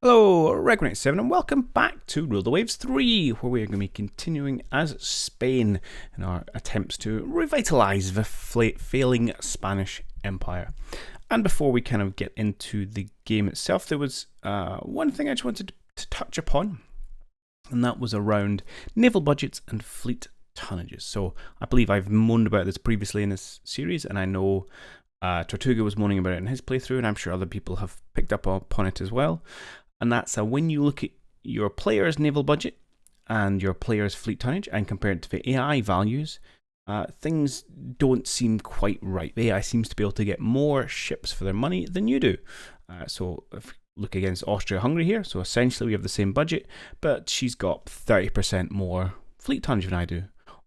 Hello, Regulate7 and welcome back to Rule the Waves 3, where we are going to be continuing as Spain in our attempts to revitalise the failing Spanish Empire. And before we kind of get into the game itself, there was one thing I just wanted to touch upon, and that was around naval budgets and fleet tonnages. So I believe I've moaned about this previously in this series, and I know Tortuga was moaning about it in his playthrough, and I'm sure other people have picked up upon it as well. And that's when you look at your player's naval budget and your player's fleet tonnage and compare it to the AI values, things don't seem quite right. The AI seems to be able to get more ships for their money than you do. So if we look against Austria-Hungary here, so essentially we have the same budget, but she's got 30% more fleet tonnage than I do.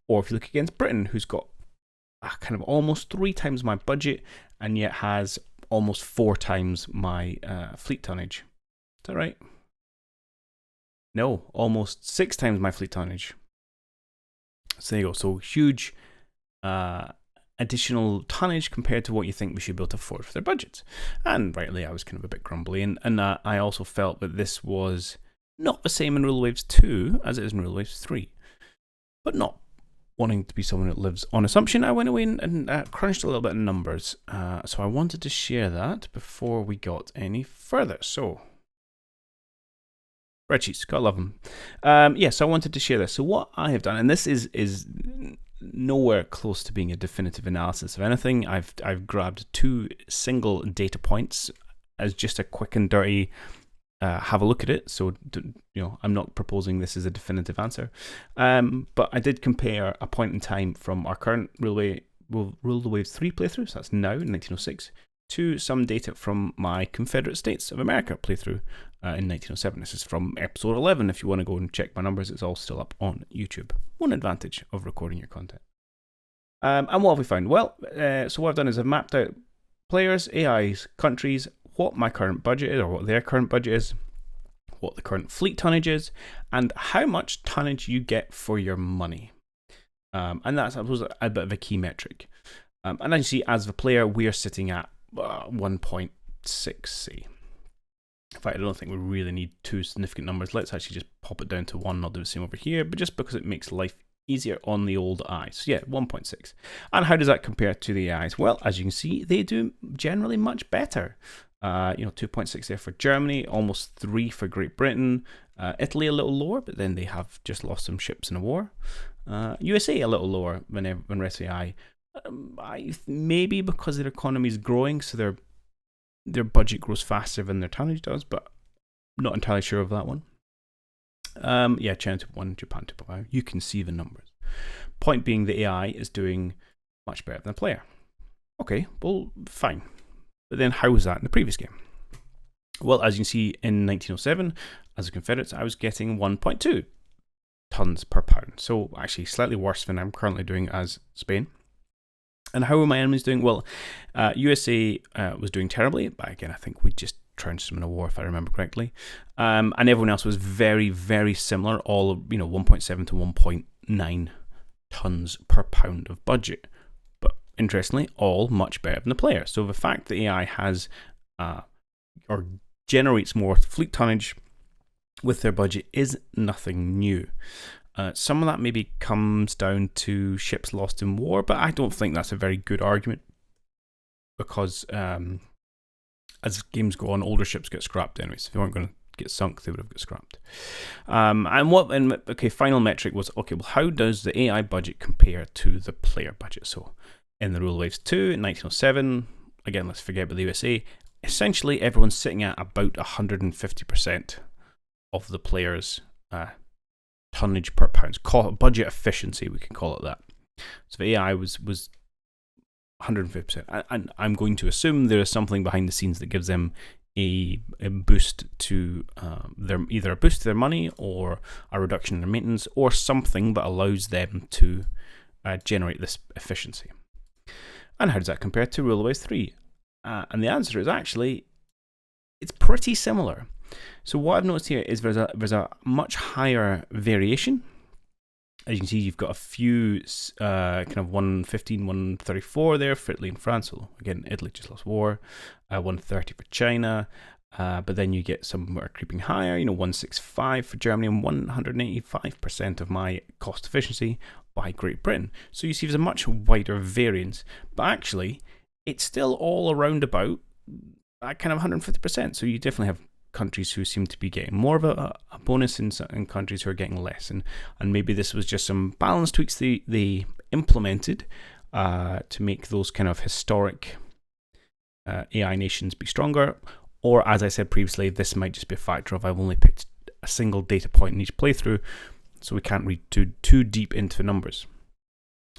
Or if you look against Britain, who's got kind of almost 3 times my budget and yet has almost 4 times my fleet tonnage. Is that right? No, almost 6 times my fleet tonnage. So there you go. So huge additional tonnage compared to what you think we should be able to afford for their budgets. And rightly, I was kind of a bit grumbly. And I also felt that this was not the same in Rule Waves 2 as it is in Rule Waves 3. But not wanting to be someone that lives on assumption, I went away and crunched a little bit of numbers. So I wanted to share that before we got any further. So spreadsheets, gotta love them. So I wanted to share this. So what I have done, and this is nowhere close to being a definitive analysis of anything. I've grabbed 2 single data points as just a quick and dirty have a look at it. So I'm not proposing this as a definitive answer. But I did compare a point in time from our current Rule the Waves 3 playthrough, so that's now in 1906, to some data from my Confederate States of America playthrough in 1907. This is from episode 11. If you want to go and check my numbers, it's all still up on YouTube. One advantage of recording your content. And what have we found? Well, so what I've done is I've mapped out players, AIs, countries, what my current budget is, or what their current budget is, what the current fleet tonnage is, and how much tonnage you get for your money. And that's, I suppose, a bit of a key metric. And as you see, as the player, we are sitting at 1.6, see. In fact, I don't think we really need 2 significant numbers. Let's actually just pop it down to 1. I'll do the same over here, but just because it makes life easier on the old eyes. So yeah, 1.6. And how does that compare to the eyes? Well, as you can see, they do generally much better. 2.6 there for Germany, almost 3 for Great Britain. Italy a little lower, but then they have just lost some ships in a war. USA a little lower than rest of the eye. Maybe because their economy is growing, so their budget grows faster than their tonnage does, but not entirely sure of that one. China 2.1, Japan 2.5. You can see the numbers. Point being, the AI is doing much better than the player. Okay, well, fine. But then how was that in the previous game? Well, as you can see, in 1907, as a Confederate, I was getting 1.2 tons per pound. So actually slightly worse than I'm currently doing as Spain. And how were my enemies doing? Well, USA was doing terribly, but again, I think we just trounced them in a war, if I remember correctly. And everyone else was very, very similar, all 1.7 to 1.9 tons per pound of budget. But interestingly, all much better than the player. So the fact that AI has or generates more fleet tonnage with their budget is nothing new. Some of that maybe comes down to ships lost in war, but I don't think that's a very good argument because as games go on, older ships get scrapped anyway. So if they weren't going to get sunk, they would have got scrapped. Final metric was, well, how does the AI budget compare to the player budget? So in the Rule of Waves 2 in 1907, again, let's forget about the USA, essentially everyone's sitting at about 150% of the player's tonnage per pound. Call it budget efficiency, we can call it that. So the AI was 150%. And I'm going to assume there is something behind the scenes that gives them a boost to either a boost to their money or a reduction in their maintenance or something that allows them to generate this efficiency. And how does that compare to Rule of Waves 3? And the answer is actually, it's pretty similar. So what I've noticed here is there's a much higher variation. As you can see, you've got a few kind of 115, 134 there for Italy and France. So again, Italy just lost war. 130 for China. But then you get some that are creeping higher, 165 for Germany and 185% of my cost efficiency by Great Britain. So you see there's a much wider variance. But actually, it's still all around about that kind of 150%. So you definitely have countries who seem to be getting more of a bonus and countries who are getting less. And maybe this was just some balance tweaks they implemented to make those kind of historic AI nations be stronger. Or, as I said previously, this might just be a factor of I've only picked a single data point in each playthrough, so we can't read too deep into the numbers.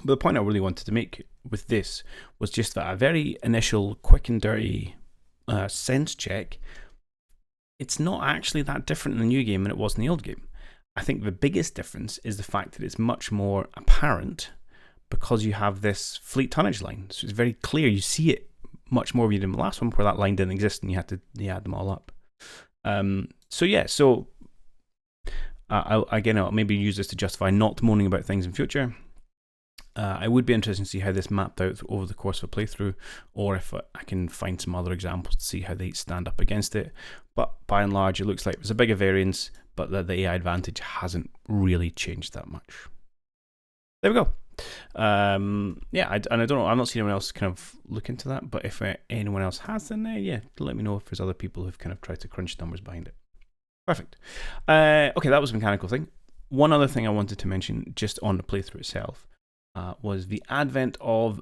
But the point I really wanted to make with this was just that a very initial, quick and dirty sense check. It's not actually that different in the new game than it was in the old game. I think the biggest difference is the fact that it's much more apparent because you have this fleet tonnage line. So it's very clear. You see it much more than you did in the last one, where that line didn't exist and you had to add them all up. I'll maybe use this to justify not moaning about things in future. I would be interested to see how this mapped out over the course of a playthrough, or if I can find some other examples to see how they stand up against it. But by and large, it looks like there's a bigger variance, but the AI advantage hasn't really changed that much. There we go. I don't know. I'm not seeing anyone else kind of look into that, but if anyone else has, then let me know if there's other people who've kind of tried to crunch numbers behind it. Perfect. Okay, that was a mechanical thing. One other thing I wanted to mention just on the playthrough itself was the advent of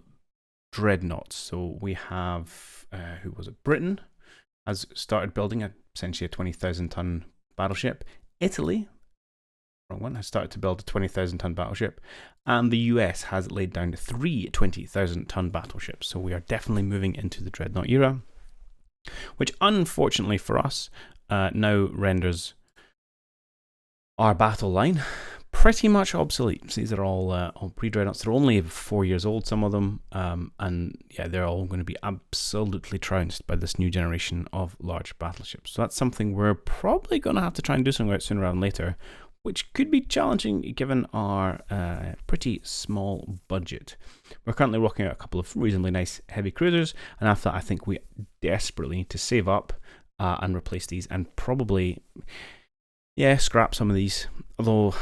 Dreadnoughts. So we have, Britain has started building essentially a 20,000 ton battleship. Italy, wrong one, has started to build a 20,000 ton battleship. And the US has laid down 3 20,000 ton battleships. So we are definitely moving into the Dreadnought era, which unfortunately for us now renders our battle line pretty much obsolete. So these are all pre-Dreadnoughts. They're only 4 years old, some of them, and they're all going to be absolutely trounced by this new generation of large battleships. So that's something we're probably going to have to try and do something about sooner rather than later, which could be challenging given our pretty small budget. We're currently working out a couple of reasonably nice heavy cruisers, and after that I think we desperately need to save up and replace these, and probably scrap some of these. Although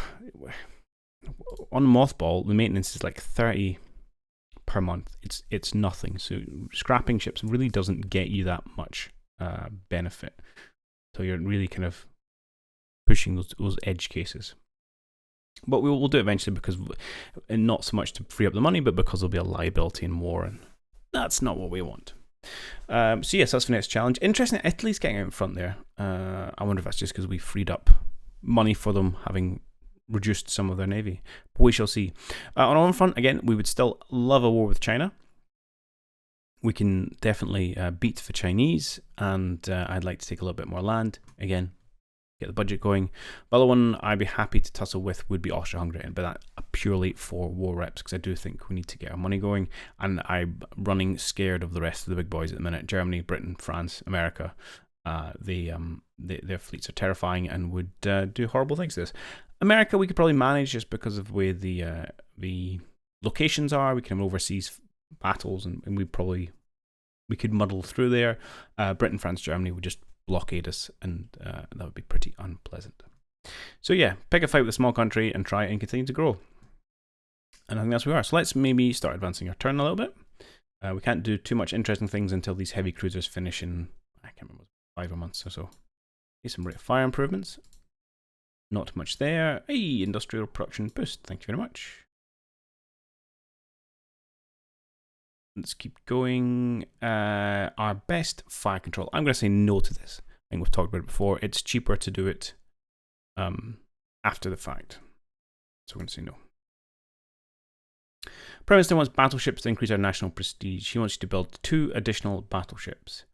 on Mothball the maintenance is like 30 per month. It's nothing. So scrapping ships really doesn't get you that much benefit. So you're really kind of pushing those edge cases. But we'll do it eventually, because, and not so much to free up the money, but because there'll be a liability in war, and that's not what we want. So yes, that's the next challenge. Interesting, Italy's getting out in front there. I wonder if that's just because we freed up money for them, having reduced some of their navy. But we shall see. On one front, again, we would still love a war with China. We can definitely beat the Chinese, and I'd like to take a little bit more land. Again, get the budget going. The other one I'd be happy to tussle with would be Austria-Hungary, but that purely for war reps, because I do think we need to get our money going, and I'm running scared of the rest of the big boys at the minute. Germany, Britain, France, America. Their fleets are terrifying and would do horrible things to us. America, we could probably manage just because of the way the locations are. We can have overseas battles, and we could muddle through there. Britain, France, Germany would just blockade us, and that would be pretty unpleasant. So pick a fight with a small country and try and continue to grow. And I think that's where we are. So let's maybe start advancing our turn a little bit. We can't do too much interesting things until these heavy cruisers finish in, I can't remember, 5 months or so. Here's some rate of fire improvements. Not much there. Hey, industrial production boost. Thank you very much. Let's keep going. Our best fire control. I'm going to say no to this. I think we've talked about it before. It's cheaper to do it after the fact. So we're going to say no. Prime Minister wants battleships to increase our national prestige. He wants you to build 2 additional battleships.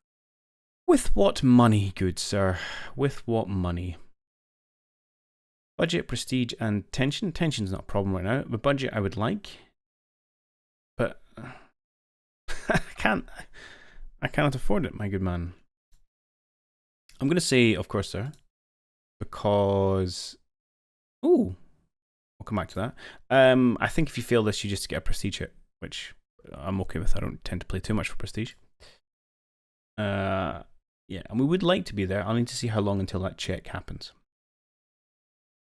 With what money, good sir? With what money? Budget, prestige, and tension. Tension's not a problem right now. The budget I would like, but I cannot afford it, my good man. I'm going to say, of course, sir, because... Ooh, we'll come back to that. I think if you fail this, you just get a prestige hit, which I'm okay with. I don't tend to play too much for prestige. Yeah, and we would like to be there. I'll need to see how long until that check happens.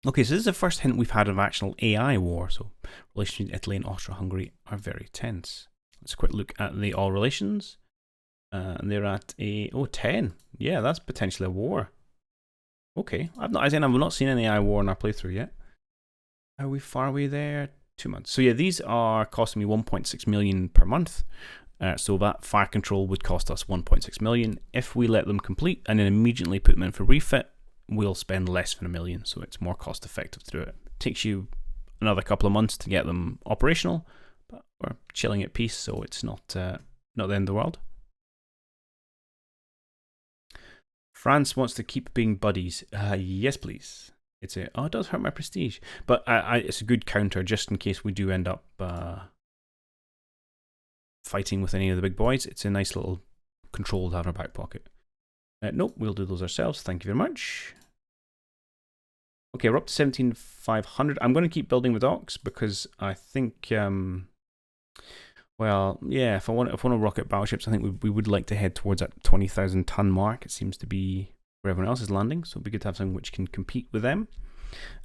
Okay, so this is the first hint we've had of actual AI war. So relations between Italy and Austria-Hungary are very tense. Let's quick look at the all relations. And they're at a 10. Yeah, that's potentially a war. Okay, I've not seen any AI war in our playthrough yet. Are we far away there? 2 months. So yeah, these are costing me 1.6 million per month. So that fire control would cost us 1.6 million. If we let them complete and then immediately put them in for refit, we'll spend less than $1 million. So it's more cost effective through it. Takes you another couple of months to get them operational, but we're chilling at peace, so it's not the end of the world. France wants to keep being buddies. Yes, please. It does hurt my prestige, but it's a good counter just in case we do end up fighting with any of the big boys. It's a nice little control to have in our back pocket. Nope, we'll do those ourselves. Thank you very much. Okay, we're up to 17,500. I'm going to keep building the docks because I think, well, yeah, if I want to rocket battleships, I think we would like to head towards that 20,000 ton mark. It seems to be where everyone else is landing, so it'd be good to have something which can compete with them.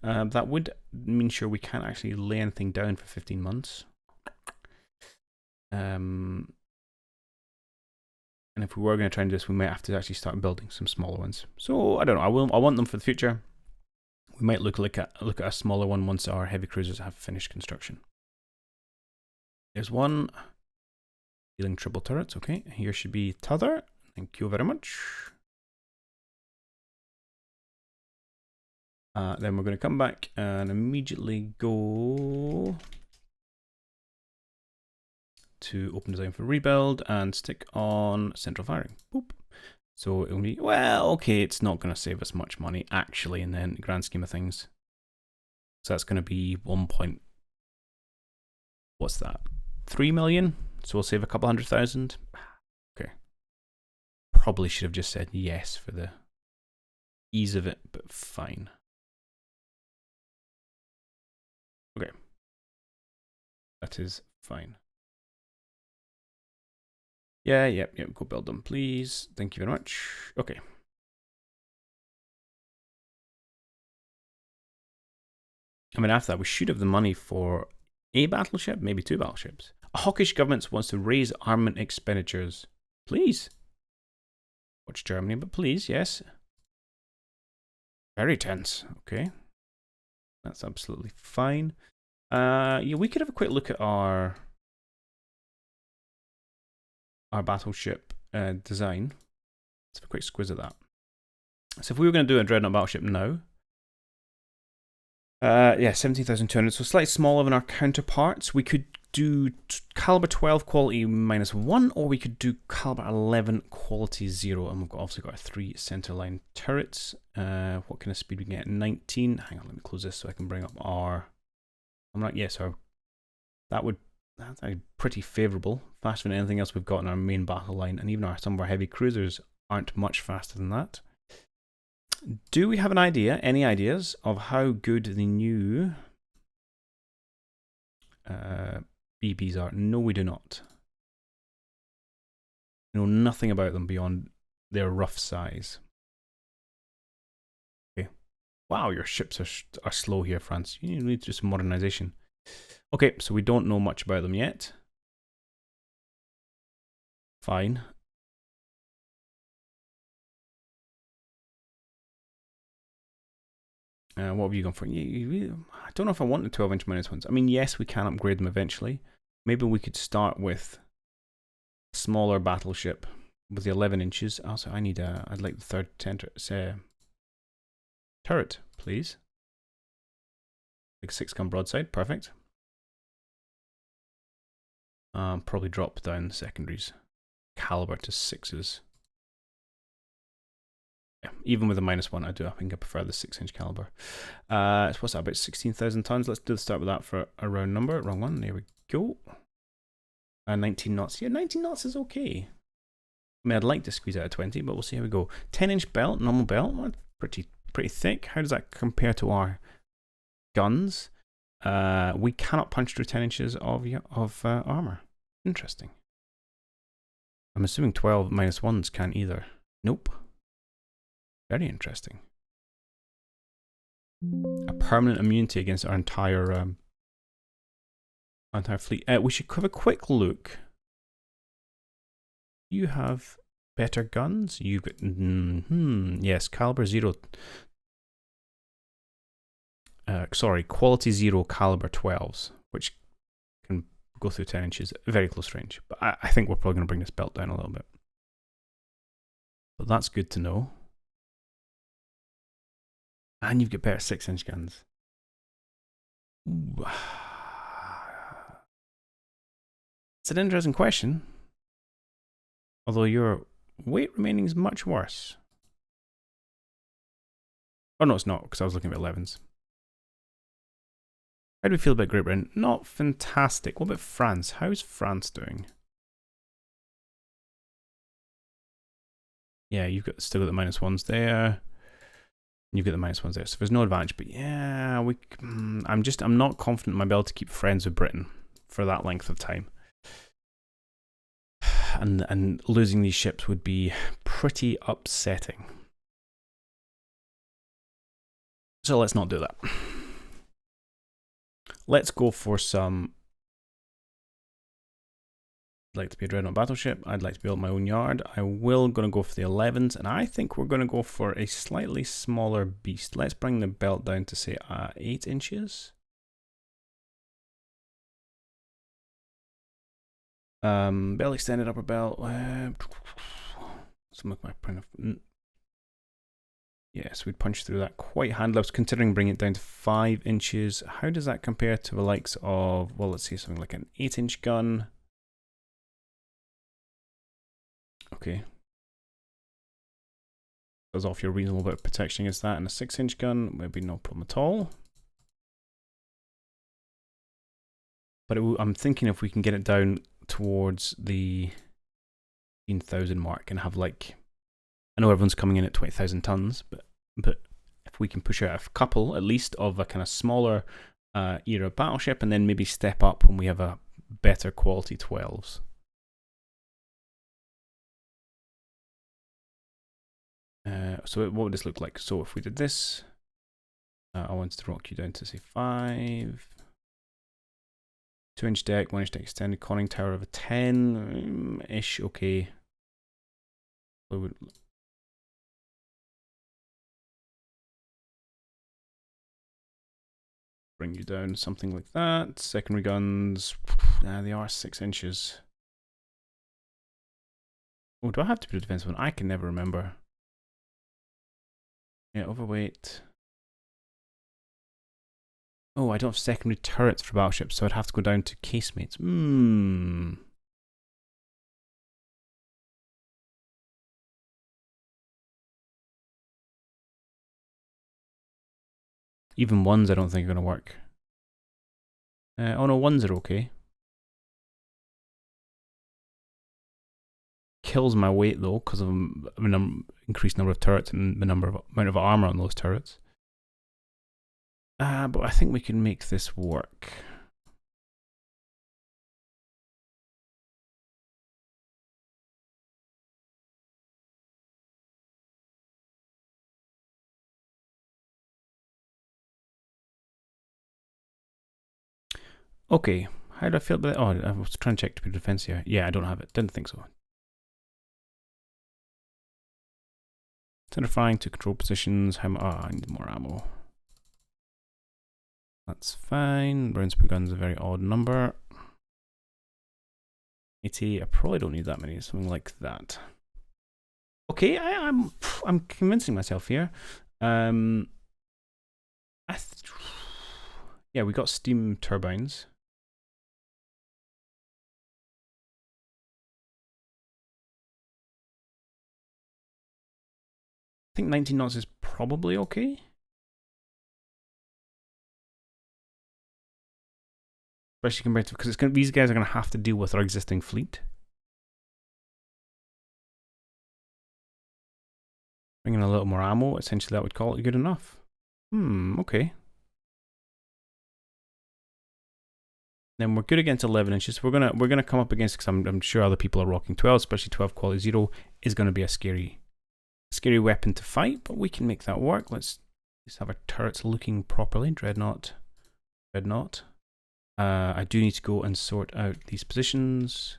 That would mean sure we can't actually lay anything down for 15 months. And if we were going to try and do this, we might have to actually start building some smaller ones. So I don't know. I want them for the future. We might look at a smaller one once our heavy cruisers have finished construction. There's one. Dealing triple turrets. Okay, here should be t'other. Thank you very much. Then we're going to come back and immediately go to open design for rebuild and stick on central firing. Boop. So it'll be, well, okay, it's not going to save us much money actually in the grand scheme of things. So that's going to be 3 million. So we'll save a couple 100,000. Okay. Probably should have just said yes for the ease of it, but fine. Okay. That is fine. Yeah, yep, go build them, please. Thank you very much. Okay. I mean, after that, we should have the money for a battleship, maybe 2 battleships. A hawkish government wants to raise armament expenditures. Please. Watch Germany, but please, yes. Very tense. Okay. That's absolutely fine. Yeah, we could have a quick look at our battleship design. Let's have a quick squiz at that. So if we were going to do a Dreadnought battleship now, yeah, 17,200, so slightly smaller than our counterparts. We could do caliber 12 quality -1, or we could do caliber 11 quality 0, and we've obviously got our 3 centerline turrets. What kind of speed we can get? 19. Hang on, let me close this so I can bring up our. That's pretty favourable, faster than anything else we've got in our main battle line, and even some of our heavy cruisers aren't much faster than that. Do we have an idea, any ideas, of how good the new BBs are? No, we do not. We know nothing about them beyond their rough size. Okay. Wow, your ships are slow here, France. You need to do some modernization. Okay, so we don't know much about them yet. Fine. What have you gone for? I don't know if I want the 12-inch -1s. I mean, yes, we can upgrade them eventually. Maybe we could start with a smaller battleship with the 11 inches. Also, I'd like the third turret, please. Like 6-gun broadside, perfect. Probably drop down the secondaries caliber to 6s. Yeah, even with a -1, I think I prefer the 6-inch caliber. So what's that, about 16,000 tons? Let's start with that for a round number. Wrong one. There we go. 19 knots. Yeah, 19 knots is okay. I mean, I'd like to squeeze out a 20, but we'll see how we go. 10-inch belt, normal belt. Well, pretty thick. How does that compare to our guns? We cannot punch through 10 inches of armor. Interesting. I'm assuming 12 -1s can't either. Nope. Very interesting. A permanent immunity against our entire fleet. We should have a quick look. You have better guns. You've got yes, caliber 0. Sorry, quality 0, caliber 12s, which can go through 10 inches, very close range. But I think we're probably going to bring this belt down a little bit. But that's good to know. And you've got better 6-inch guns. Ooh. It's an interesting question. Although your weight remaining is much worse. Oh no, it's not, because I was looking at 11s. How do we feel about Great Britain? Not fantastic. What about France? How's France doing? Yeah, you've got still got the -1s there. You've got the -1s there, so there's no advantage. But yeah, I'm not confident in my ability to keep friends with Britain for that length of time. And losing these ships would be pretty upsetting. So let's not do that. Let's go for some. I'd like to be a Dreadnought battleship. I'd like to build my own yard. Going to go for the 11s, and I think we're going to go for a slightly smaller beast. Let's bring the belt down to say 8 inches. Belt extended, upper belt. Let's make my print of. Yes, we'd punch through that quite handily. I was considering bringing it down to 5 inches. How does that compare to the likes of, well, let's see, something like an 8-inch gun? Okay. Does offer you a reasonable bit of protection against that, and a 6-inch gun would be no problem at all. But I'm thinking if we can get it down towards the 15,000 mark and have like, I know everyone's coming in at 20,000 tons, but if we can push out a couple at least of a kind of smaller era battleship, and then maybe step up when we have a better quality 12s. So what would this look like? So if we did this, I wanted to rock you down to say 5. 2-inch deck, 1-inch deck extended, conning tower of a 10-ish, okay. Bring you down something like that. Secondary guns, they are 6 inches. Oh, do I have to put a defensive one? I can never remember. Yeah, overweight. Oh, I don't have secondary turrets for battleships, so I'd have to go down to casemates. Even 1s I don't think are going to work. Oh no, 1s are okay. Kills my weight though, because of an increased number of turrets and the amount of armor on those turrets. But I think we can make this work. Okay, how do I feel about that? Oh, I was trying to check to be defense here. Yeah, I don't have it. Didn't think so. Centrifying to control positions. I need more ammo. That's fine. Rounds per gun's a very odd number. 80. I probably don't need that many. Something like that. Okay, I'm convincing myself here. Yeah, we got steam turbines. I think 19 knots is probably okay. Especially compared to, because these guys are going to have to deal with our existing fleet. Bring in a little more ammo, essentially that would call it good enough. Okay. Then we're good against 11 inches. We're gonna come up against, because I'm sure other people are rocking 12, especially 12 quality 0 is going to be a scary scary weapon to fight, but we can make that work. Let's have our turrets looking properly. Dreadnought. Dreadnought. I do need to go and sort out these positions.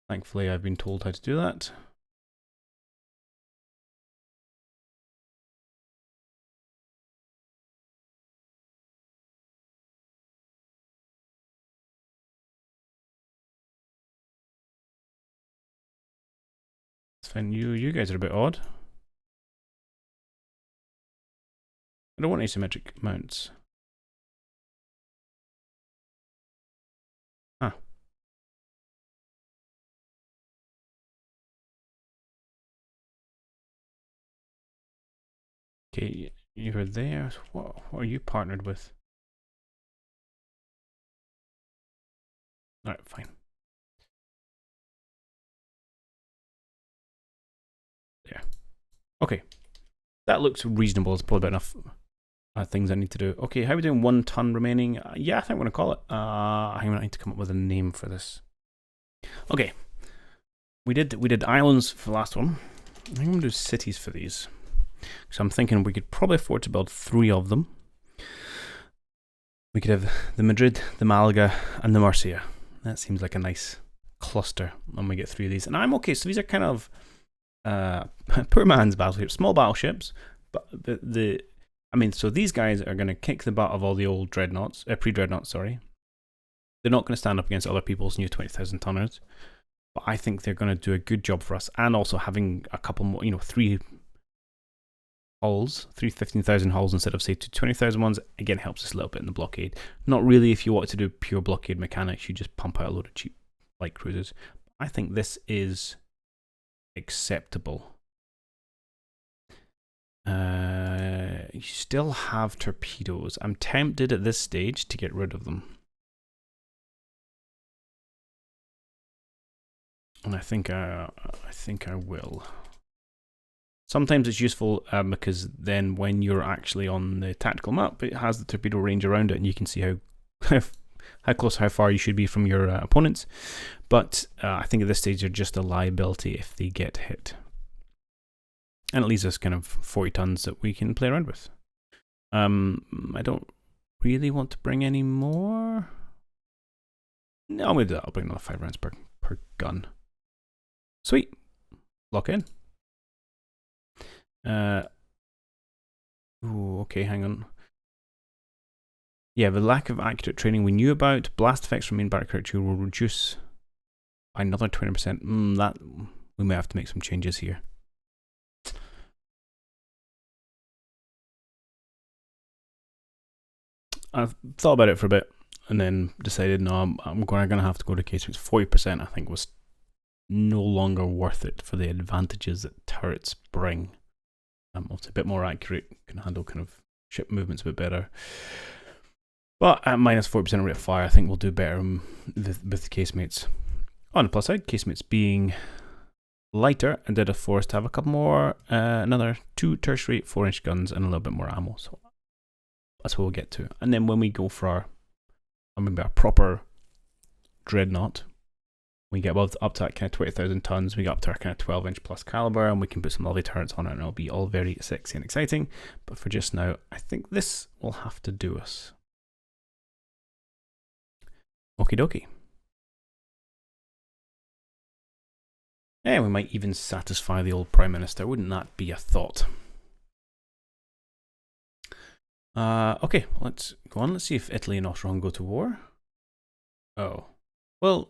Thankfully, I've been told how to do that. It's fine. You guys are a bit odd. I don't want asymmetric mounts. Huh. Okay, you're there. What are you partnered with? Alright, fine. There. Okay. That looks reasonable. It's probably about enough things I need to do. Okay, how are we doing? 1 ton remaining. Yeah, I think I'm going to call it. I need to come up with a name for this. Okay. We did islands for the last one. I think I'm going to do cities for these. So I'm thinking we could probably afford to build 3 of them. We could have the Madrid, the Malaga, and the Murcia. That seems like a nice cluster when we get 3 of these. And I'm okay. So these are kind of poor man's battleships, small battleships. But so these guys are going to kick the butt of all the old dreadnoughts, pre-dreadnoughts, sorry. They're not going to stand up against other people's new 20,000 tonners. But I think they're going to do a good job for us. And also having a couple more, 3 hulls, 3 15,000 hulls instead of, say, 2 20,000 ones, again, helps us a little bit in the blockade. Not really if you want to do pure blockade mechanics, you just pump out a load of cheap light cruisers. I think this is acceptable. You still have torpedoes. I'm tempted at this stage to get rid of them. And I think I will. Sometimes it's useful because then when you're actually on the tactical map, it has the torpedo range around it and you can see how close, how far you should be from your opponents. But I think at this stage they're just a liability if they get hit. And it leaves us kind of 40 tons that we can play around with. I don't really want to bring any more. No, I'm going to do that. I'll bring another 5 rounds per gun. Sweet. Lock in. Ooh, okay, hang on. Yeah, the lack of accurate training we knew about. Blast effects from main barrack character will reduce by another 20%. That we may have to make some changes here. I've thought about it for a bit and then decided no, I'm going to have to go to casemates. 40% I think was no longer worth it for the advantages that turrets bring. It's a bit more accurate, can handle kind of ship movements a bit better. But at minus 40% rate of fire, I think we'll do better with the casemates. On the plus side, casemates being lighter and did afford us to have a couple more, another 2 tertiary 4-inch guns and a little bit more ammo. So that's what we'll get to. And then when we go for our proper dreadnought, we get up to that kind of 20,000 tons, we get up to our kind of 12-inch plus caliber, and we can put some lovely turrets on it, and it'll be all very sexy and exciting. But for just now, I think this will have to do us. Okie dokie. And we might even satisfy the old Prime Minister. Wouldn't that be a thought? Okay, let's go on. Let's see if Italy and Austria go to war. Oh. Well,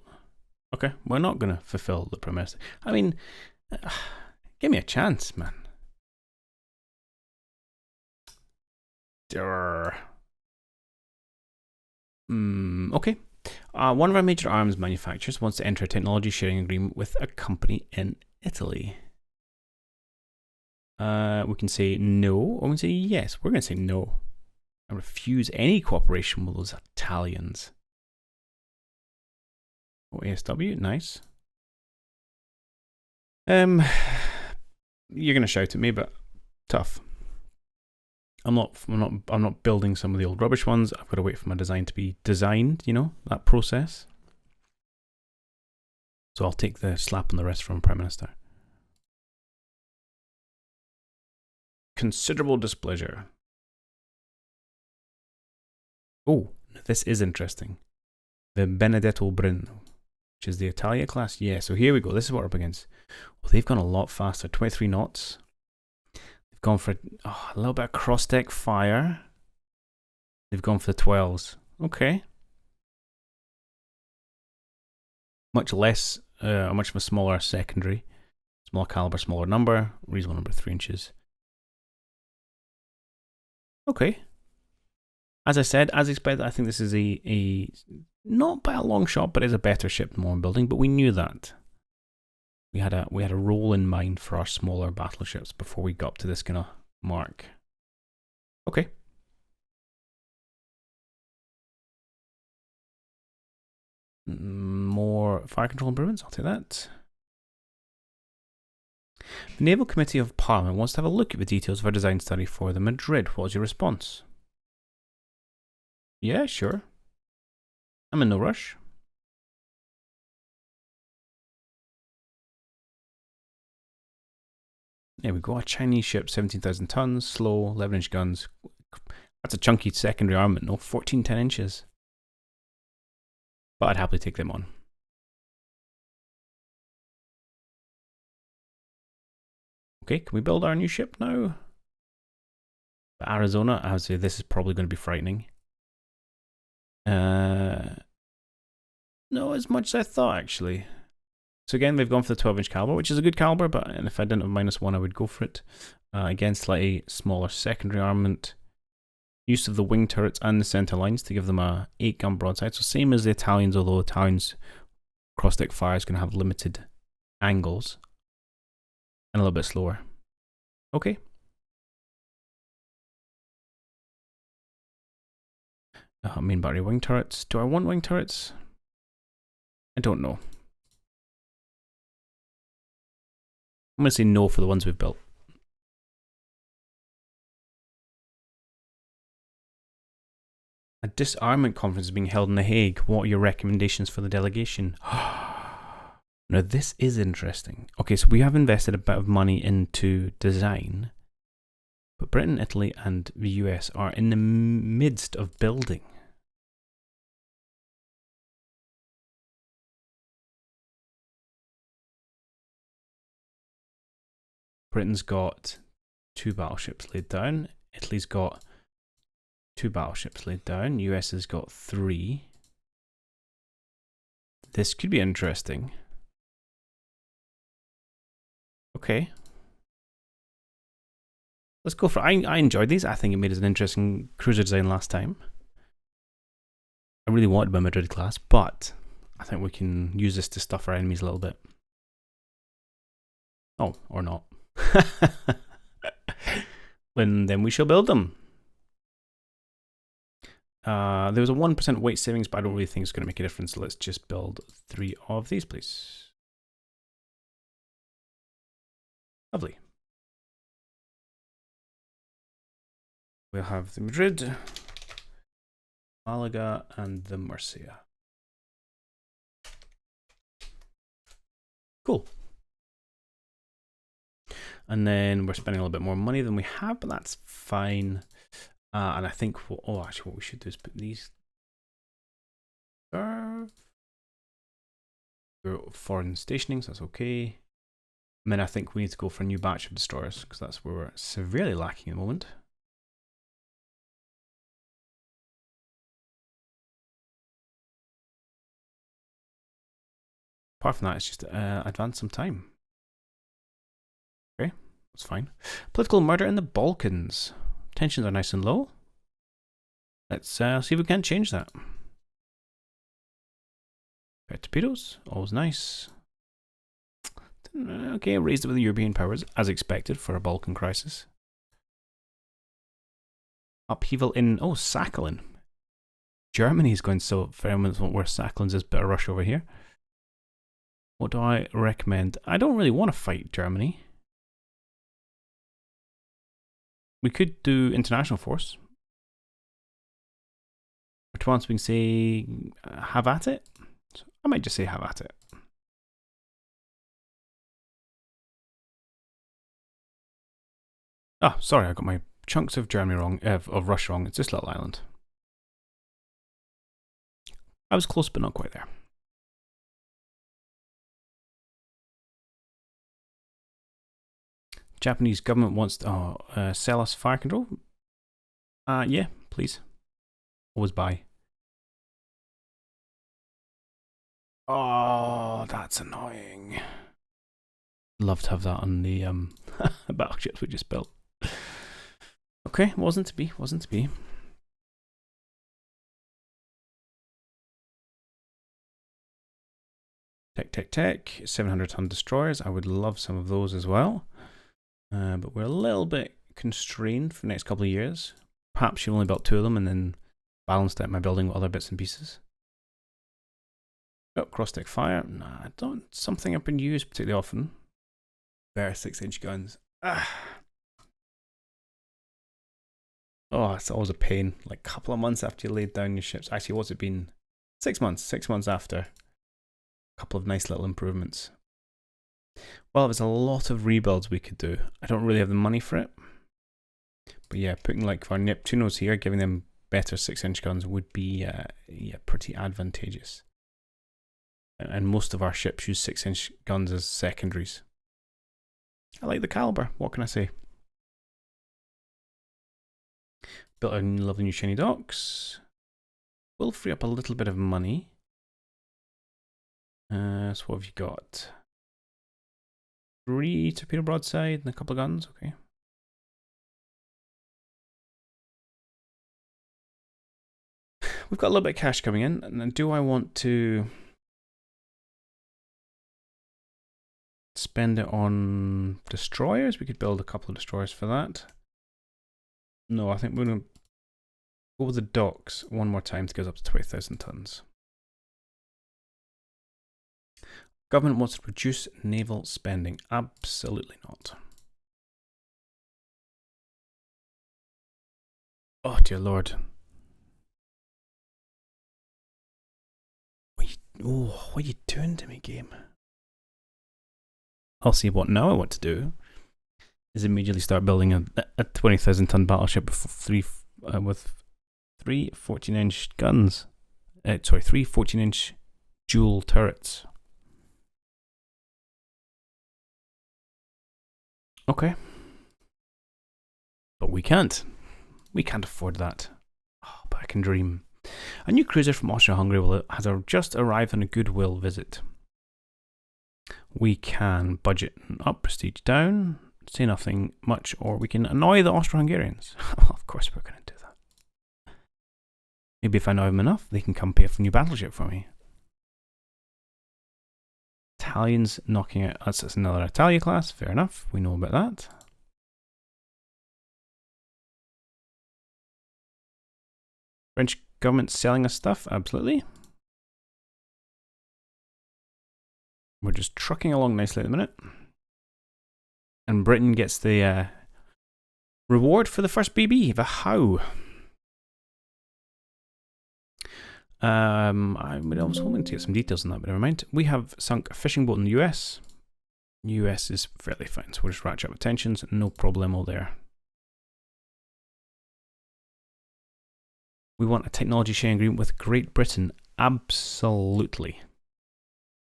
okay, we're not going to fulfill the promise. I mean, give me a chance, man. Okay. One of our major arms manufacturers wants to enter a technology sharing agreement with a company in Italy. We can say no, or we can say yes. We're going to say no. I refuse any cooperation with those Italians. Oh, ASW, nice. You're gonna shout at me, but tough. I'm not building some of the old rubbish ones. I've got to wait for my design to be designed, that process. So I'll take the slap on the wrist from Prime Minister. Considerable displeasure. Oh, this is interesting. The Benedetto Brin, which is the Italia class. Yeah, so here we go. This is what we're up against. Well, they've gone a lot faster. 23 knots. They've gone for a little bit of cross-deck fire. They've gone for the 12s. Okay. Much less, much of a smaller secondary. Smaller caliber, smaller number. Reasonable number, 3 inches. Okay. As I said, as expected, I think this is a not by a long shot, but is a better ship than what I'm building. But we knew that. We had a role in mind for our smaller battleships before we got up to this kind of mark. Okay. More fire control improvements. I'll take that. The Naval Committee of Parliament wants to have a look at the details of our design study for the Madrid. What was your response? Yeah, sure. I'm in no rush. There we go. A Chinese ship, 17,000 tons, slow, 11-inch guns. That's a chunky secondary armament, no? 14, 10 inches. But I'd happily take them on. Okay, can we build our new ship now? Arizona, I would say this is probably going to be frightening. Not as much as I thought, actually. So again, they've gone for the 12-inch caliber, which is a good caliber, but if I didn't have -1, I would go for it. Again, slightly smaller secondary armament. Use of the wing turrets and the center lines to give them a 8-gun broadside. So same as the Italians, although Italians cross-deck fire is going to have limited angles. And a little bit slower. Okay. Main battery wing turrets. Do I want wing turrets? I don't know. I'm going to say no for the ones we've built. A disarmament conference is being held in The Hague. What are your recommendations for the delegation? Now this is interesting. Okay, so we have invested a bit of money into design, but Britain, Italy and the US are in the midst of building. Britain's got 2 battleships laid down. Italy's got 2 battleships laid down. US has got 3. This could be interesting. Okay. Let's go for it. I enjoyed these. I think it made us an interesting cruiser design last time. I really wanted my Madrid class, but I think we can use this to stuff our enemies a little bit. Oh, or not. Then we shall build them. There was a 1% weight savings, but I don't really think it's going to make a difference. So let's just build 3 of these, please. Lovely. We'll have the Madrid, Malaga, and the Murcia. Cool. And then we're spending a little bit more money than we have, but that's fine. And I think, actually what we should do is put these foreign stationings, that's okay. And then I think we need to go for a new batch of destroyers, because that's where we're severely lacking at the moment. Apart from that, it's just advance some time. Okay, that's fine. Political murder in the Balkans. Tensions are nice and low. Let's see if we can change that. Torpedoes, always nice. Okay, raised it with the European powers, as expected for a Balkan crisis. Upheaval in, Sakhalin. Germany's going so very much where Sakhalin's is, bit of rush over here. What do I recommend? I don't really want to fight Germany. We could do international force. Or to once we can say, have at it. So I might just say have at it. Ah, sorry, I got my chunks of Germany wrong, of Russia wrong. It's this little island. I was close, but not quite there. Japanese government wants to sell us fire control. Yeah, please. Always buy. Oh, that's annoying. Love to have that on the battleships we just built. Okay, wasn't to be, wasn't to be. Tech. 700-ton destroyers. I would love some of those as well. But we're a little bit constrained for the next couple of years. Perhaps you only built 2 of them and then balanced out my building with other bits and pieces. Oh, cross-deck fire. Nah, something I've been used particularly often. Better 6-inch guns. Ah. Oh, it's always a pain. Like a couple of months after you laid down your ships. Actually, what's it been? 6 months. 6 months after. A couple of nice little improvements. Well, there's a lot of rebuilds we could do. I don't really have the money for it. But yeah, putting like our Neptunos here, giving them better 6-inch guns would be pretty advantageous. And most of our ships use 6-inch guns as secondaries. I like the caliber, what can I say? Built a lovely new shiny docks. Will free up a little bit of money. So what have you got? 3 torpedo broadside and a couple of guns, okay. We've got a little bit of cash coming in, and do I want to spend it on destroyers? We could build a couple of destroyers for that. No, I think we're going to go with the docks one more time to get us up to 20,000 tons. Government wants to reduce naval spending. Absolutely not. Oh dear Lord. What are you doing to me, game? I'll see what now I want to do is immediately start building a 20,000 ton battleship with three 14-inch guns. 3 14-inch dual turrets. Okay. But we can't. We can't afford that. Oh, but I can dream. A new cruiser from Austria-Hungary has just arrived on a goodwill visit. We can budget up, prestige down, say nothing much, or we can annoy the Austro-Hungarians. Of course we're going to do that. Maybe if I annoy them enough, they can come pay for a new battleship for me. Italians knocking out... That's another Italia class, fair enough. We know about that. French government selling us stuff, absolutely. We're just trucking along nicely at the minute. And Britain gets the reward for the first BB, the How. I was hoping to get some details on that, but never mind. We have sunk a fishing boat in the US. US is fairly fine, so we'll just ratchet up tensions, no problemo there. We want a technology sharing agreement with Great Britain. Absolutely.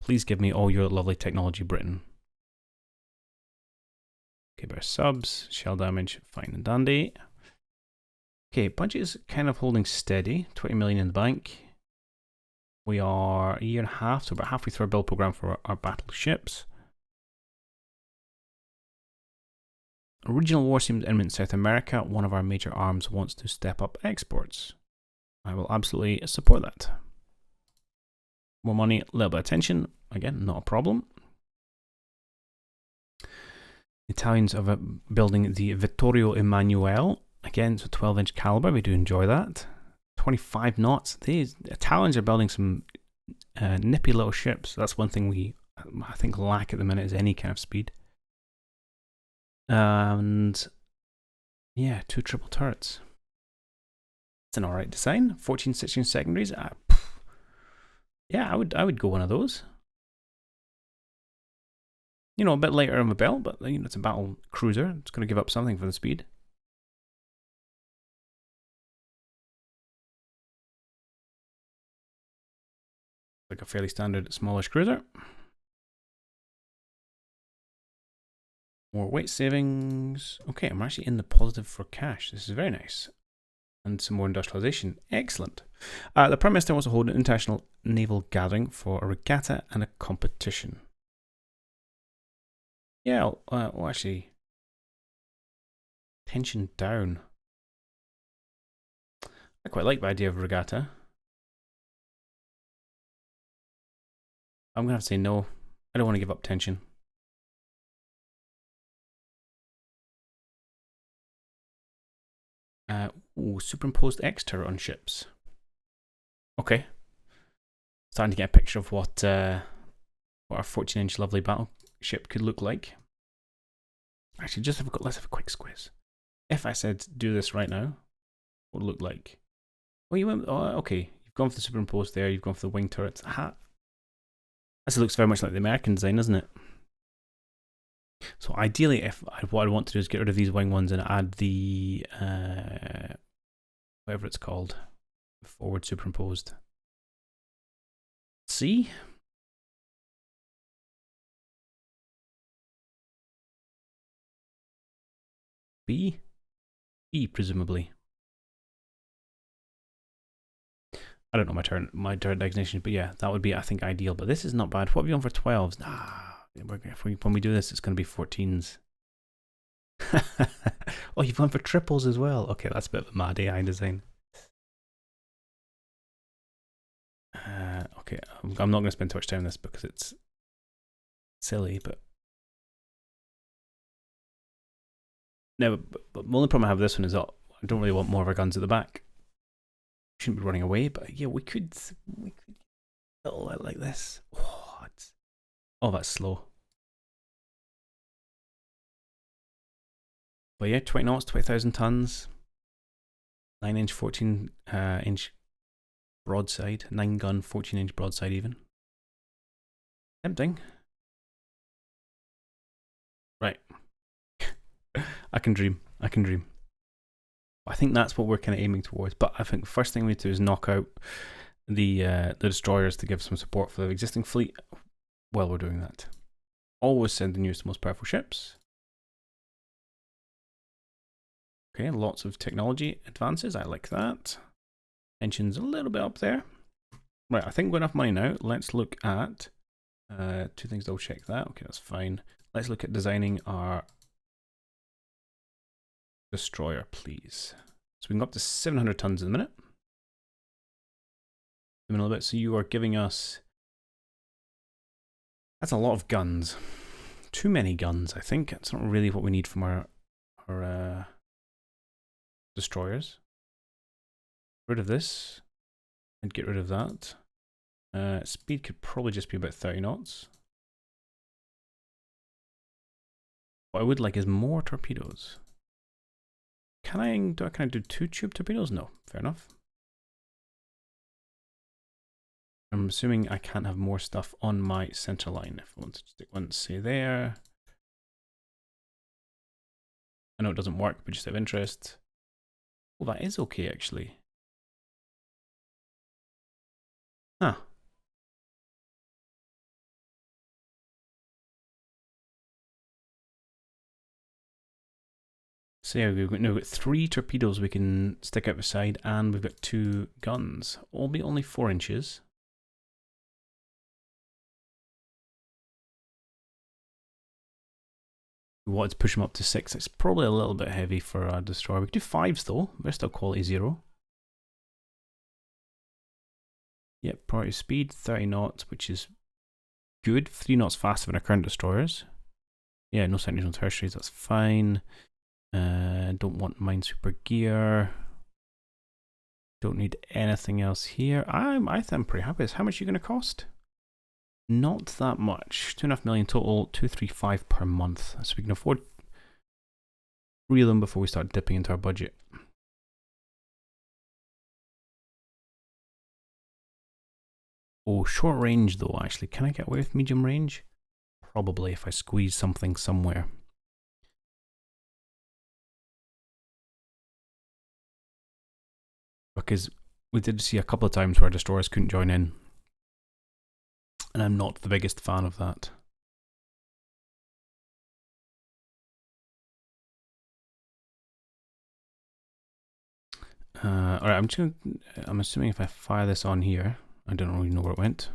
Please give me all your lovely technology, Britain. Okay, better subs, shell damage, fine and dandy. Okay, budget is kind of holding steady. 20 million in the bank. We are a year and a half, so about halfway through our build program for our battleships. Regional warships in South America. One of our major arms wants to step up exports. I will absolutely support that. More money, a little bit of tension. Again, not a problem. Italians are building the Vittorio Emanuele. Again, it's a 12-inch caliber. We do enjoy that. 25 knots. These Italians are building some nippy little ships. That's one thing we, I think, lack at the minute is any kind of speed. And yeah, 2 triple turrets. It's an alright design. 14, 16 secondaries. Yeah, I would go one of those. You know, a bit lighter on the belt, but you know, it's a battle cruiser. It's going to give up something for the speed. Like a fairly standard smallish cruiser. More weight savings. Okay, I'm actually in the positive for cash. This is very nice. And some more industrialization. Excellent. The Prime Minister wants to hold an international naval gathering for a regatta and a competition. Yeah, well, actually, tension down. I quite like the idea of regatta. I'm going to have to say no. I don't want to give up tension. Superimposed X turret on ships. Okay. Starting to get a picture of what our 14-inch lovely battleship could look like. Actually, let's have a quick squiz. If I said do this right now, what would it look like? Oh, you went. Oh, okay. You've gone for the superimposed there. You've gone for the wing turrets. Aha. This looks very much like the American design, doesn't it? So ideally, what I want to do is get rid of these wing ones and add the whatever it's called, forward superimposed. C. B. E, presumably. I don't know my turret designation, but yeah, that would be, I think, ideal. But this is not bad. What have we on for 12s? When we do this, it's going to be 14s. Oh, you've gone for triples as well. Okay, that's a bit of a mad AI design. Okay, I'm not going to spend too much time on this because it's silly, but no. But the only problem I have with this one is that I don't really want more of our guns at the back. Shouldn't be running away, but yeah, we could little like this. Oh, that's slow. But yeah, 20 knots, 20,000 tons, 9-inch, 14-inch broadside, 9-gun, 14-inch broadside even. Tempting. Right. I can dream. I can dream. I think that's what we're kind of aiming towards. But I think the first thing we need to do is knock out the destroyers to give some support for the existing fleet while we're doing that. Always send the newest, most powerful ships. Okay, lots of technology advances. I like that. Tension's a little bit up there. Right, I think we've got enough money now. Let's look at two things. I'll check that. Okay, that's fine. Let's look at designing our destroyer, please. So we can go up to 700 tons in a minute. A little bit. So you are giving us. That's a lot of guns. Too many guns, I think. That's not really what we need from our destroyers. Get rid of this and get rid of that. Speed could probably just be about 30 knots. What I would like is more torpedoes. Can I do 2 tube torpedoes? No, fair enough. I'm assuming I can't have more stuff on my center line. If I want to stick one, say there. I know it doesn't work, but just out of interest. Well, that is okay, actually. Huh. So yeah, we've got 3 torpedoes we can stick out the side, and we've got 2 guns. All be only 4 inches. We wanted to push them up to 6. It's probably a little bit heavy for a destroyer. We could do 5s though. They're still quality 0. Yep, priority speed 30 knots, which is good. 3 knots faster than our current destroyers. Yeah, no secondaries, no tertiaries. That's fine. Don't want minesweeper gear. Don't need anything else here. I think I'm pretty happy. How much are you going to cost? Not that much. 2.5 million total. 235 per month. So we can afford 3 of them before we start dipping into our budget. Oh, short range though. Actually, can I get away with medium range? probably, if I squeeze something somewhere. Because we did see a couple of times where destroyers couldn't join in. And I'm not the biggest fan of that. Alright, I'm assuming if I fire this on here, I don't really know where it went.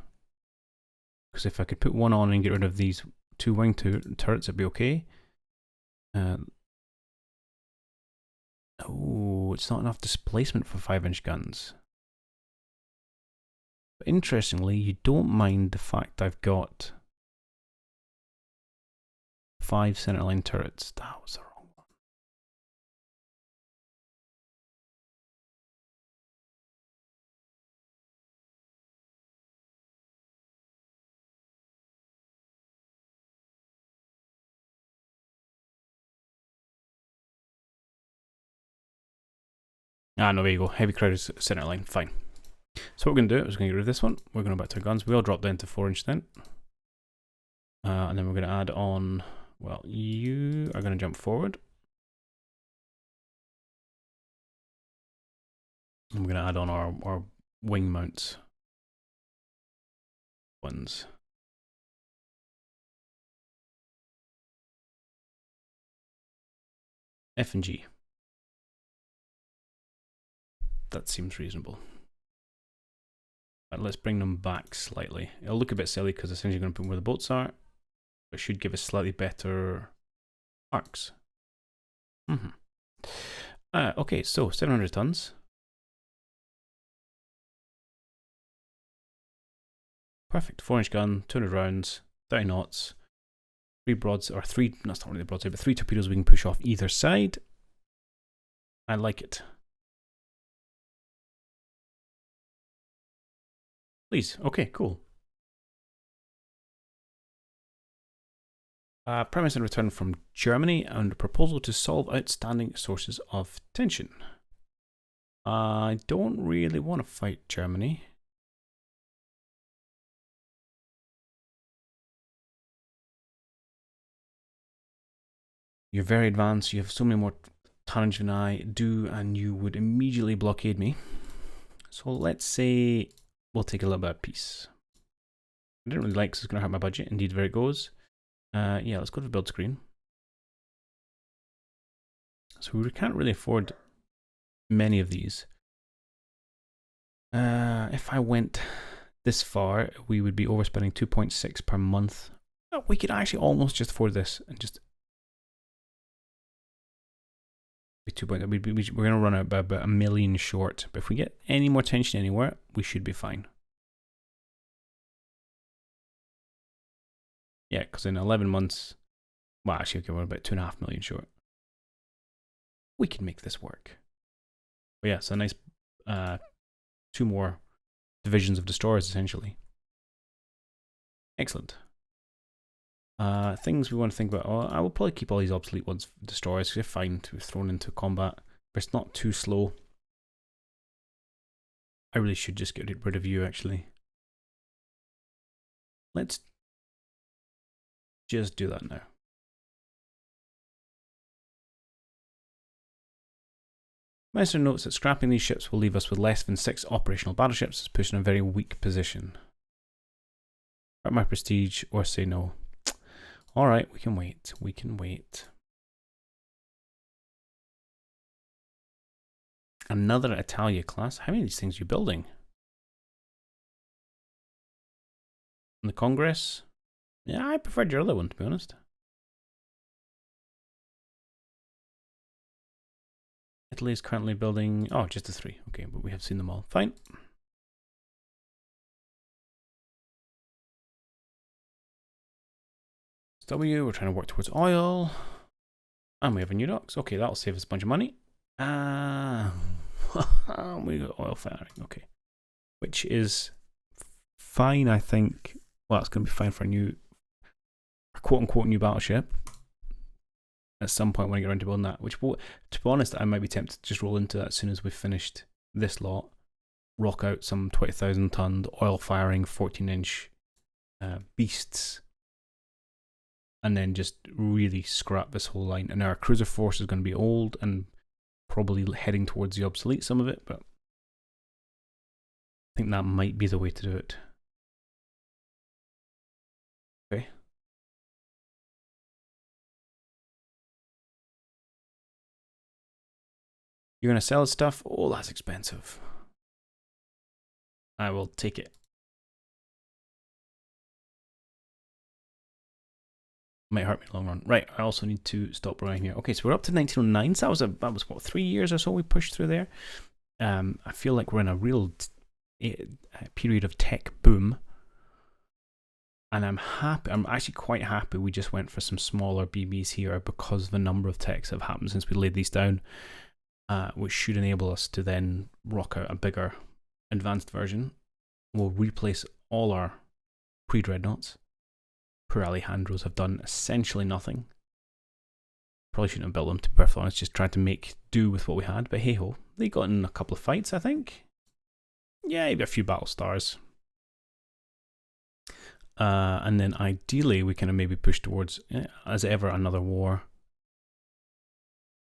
Because if I could put one on and get rid of these two wing turrets, it'd be okay. Oh, it's not enough displacement for 5-inch guns. But interestingly, you don't mind the fact I've got 5 centerline turrets. That was the wrong one. Ah, no, there you go. Heavy crowded centerline. Fine. So what we're going to do is we're going to get rid of this one. We're going to go back to our guns. We all drop down to 4-inch then. And then we're going to add on, well, you are going to jump forward. And we're going to add on our wing mounts ones. F and G. That seems reasonable. Right, let's bring them back slightly. It'll look a bit silly because essentially you're going to put where the boats are. But it should give us slightly better arcs. Okay, so 700 tons. Perfect. 4-inch gun, 200 rounds, 30 knots, 3 broads, or 3, that's not really broadside, but 3 torpedoes we can push off either side. I like it. Please. Okay, cool. Prime Minister returned from Germany and a proposal to solve outstanding sources of tension. I don't really want to fight Germany. You're very advanced, you have so many more tonnage than I do, and you would immediately blockade me. So let's say we'll take a little bit of peace. I didn't really like because it's going to hurt my budget. Indeed, there it goes. Yeah, let's go to the build screen. So we can't really afford many of these. If I went this far, we would be overspending 2.6 per month. We could actually almost just afford this and just... we're going to run out about $1 million short, but if we get any more tension anywhere, we should be fine. Yeah, because in 11 months, well, actually, okay, we're about $2.5 million short. We can make this work. But yeah, it's a nice 2 more divisions of destroyers, essentially. Excellent. Things we want to think about. I will probably keep all these obsolete ones, destroyers, because they're fine to be thrown into combat, but it's not too slow. I really should just get rid of you, actually. Let's just do that now. Meister notes that scrapping these ships will leave us with less than 6 operational battleships. It's pushed in a very weak position. Hurt my prestige or say no. Alright, we can wait. We can wait. Another Italia class. How many of these things are you building? In the Congress? Yeah, I preferred your other one, to be honest. Italy is currently building... oh, just the 3. Okay, but we have seen them all. Fine. W, we're trying to work towards oil. And we have a new docks. Okay, that'll save us a bunch of money. We got oil firing. Okay. Which is fine, I think. Well, it's going to be fine for a new, quote-unquote, new battleship. At some point when I get around to building that. Which, to be honest, I might be tempted to just roll into that as soon as we've finished this lot. Rock out some 20,000 ton oil firing 14-inch beasts. and then just really scrap this whole line. And our cruiser force is going to be old and probably heading towards the obsolete, some of it, but I think that might be the way to do it. Okay. You're going to sell stuff? Oh, that's expensive. I will take it. Might hurt me in the long run. Right, I also need to stop running here. Okay, so we're up to 1909. So that was what, 3 years or so we pushed through there. I feel like we're in a real period of tech boom. And I'm happy. I'm actually quite happy we just went for some smaller BBs here because of the number of techs that have happened since we laid these down, which should enable us to then rock out a bigger advanced version. We'll replace all our pre-dreadnoughts. Poor Alejandros have done essentially nothing. Probably shouldn't have built them, to be perfectly honest, just tried to make do with what we had, but hey ho, they got in a couple of fights, I think. Yeah, maybe a few battle stars. And then ideally we kind of maybe push towards, as ever, another war.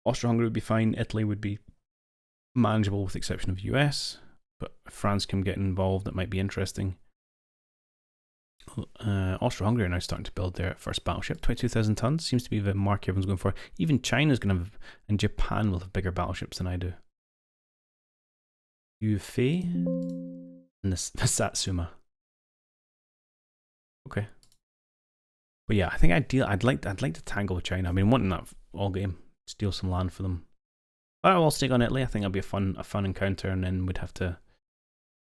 Austria-Hungary would be fine, Italy would be manageable with the exception of US, but if France can get involved, that might be interesting. Austria-Hungary are now starting to build their first battleship. 22,000 tons seems to be the mark everyone's going for. Even China's going to have, and Japan will have bigger battleships than I do. Yufei and the Satsuma. Okay, but yeah, I think I'd like to tangle with China. I mean, wanting that all game, steal some land for them. But I'll stick on Italy. I think that'll be a fun encounter, and then we'd have to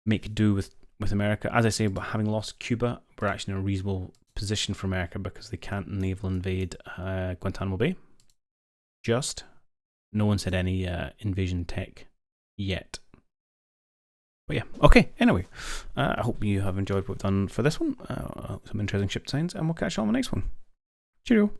make do with America. As I say, but having lost Cuba, we're actually in a reasonable position for America because they can't naval invade Guantanamo Bay. Just no one said any invasion tech yet. But yeah, okay, anyway, I hope you have enjoyed what we've done for this one. Some interesting ship designs, and we'll catch you on the next one. Cheerio.